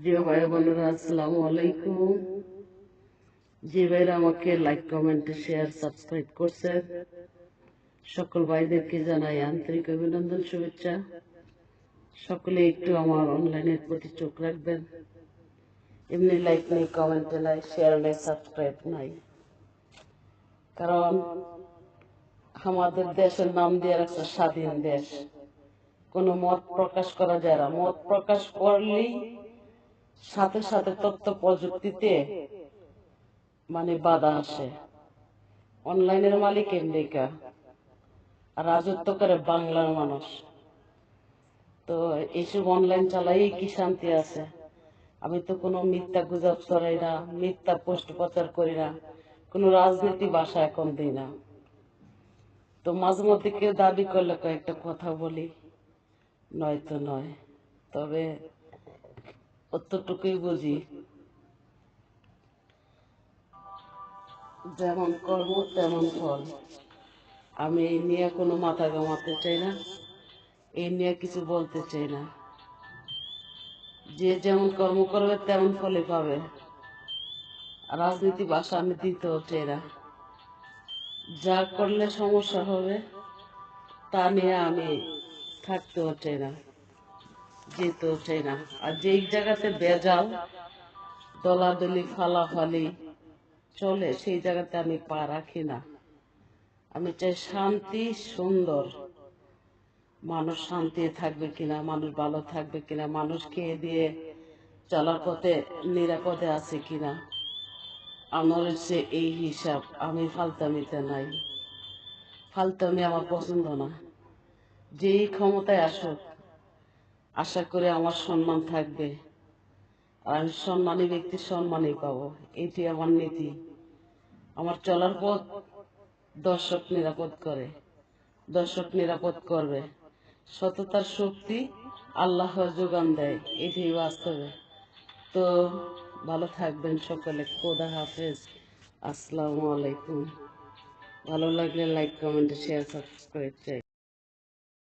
প্রিয় ভাই বোনেরা, আসসালামু আলাইকুম। যে ভাইরা আমাকে লাইক, কমেন্ট, শেয়ার, সাবস্ক্রাইব করছেন, সকল ভাইদেরকে জানাই আন্তরিক অভিনন্দন, শুভেচ্ছা। সকলে একটু আমার অনলাইনের প্রতি চোখ রাখবেন। এমনি লাইক নেই, কমেন্টে নাই, শেয়ার নেই, সাবস্ক্রাইব নাই। কারণ আমাদের দেশের নাম দিয়ে রাখছে স্বাধীন দেশ। কোনো মত প্রকাশ করা যায় না। মত প্রকাশ করলেই সাথে সাথে তথ্য প্রযুক্তিতে বাধা আসে। অনলাইনের মালিক আমেরিকা, আর রাজত্ব করে বাংলার মানুষ। তো এইসব অনলাইন চালাই কি শান্তি আছে? আমি তো কোনো মিথ্যা গুজব ছড়াই না, মিথ্যা পোস্ট প্রচার করি না, কোনো রাজনীতি ভাষা এখন দিই না। তো মাঝে মধ্যে কেউ দাবি করলে কয়েকটা কথা বলি, নয়তো নয়। তবে অতটুকুই বুঝি, যেমন কর্ম তেমন ফল। আমি এই নিয়ে কোনো মাথা ঘামাতে চাই না, এই নিয়ে কিছু বলতে চাই না। যে যেমন কর্ম করবে তেমন ফলে পাবে। রাজনীতি ভাষা আমি দিতেও চাই না। যা করলে সমস্যা হবে তা নিয়ে আমি থাকতেও চাই না, যেতেও চাই না। আর যেই জায়গাতে বেজাল, দলাদলি, ফালাফালি চলে, সেই জায়গাতে আমি পা রাখি না। আমি চাই শান্তি, সুন্দর। মানুষ শান্তি থাকবে কিনা, মানুষ ভালো থাকবে কিনা, মানুষ খেয়ে দিয়ে চলার পথে নিরাপদে আছে কিনা, আমার হচ্ছে এই হিসাব। আমি ফালতামিতে নাই। ফালতামি আমার পছন্দ না। যেই ক্ষমতায় আসুক, আশা করে আমার সম্মান থাকবে, আর আমি সম্মানী ব্যক্তি সম্মানই পাবো। এটি আমার নীতি। আমার চলার পথ দর্শক নিরাপদ করে, দর্শক নিরাপদ করবে। সততার শক্তি আল্লাহ যোগান দেয়, এটি বাস্তবে। তো ভালো থাকবেন সকলে। খোদা হাফেজ। আসসালামু আলাইকুম। ভালো লাগলে লাইক, কমেন্ট, শেয়ার, সাবস্ক্রাইব চাই।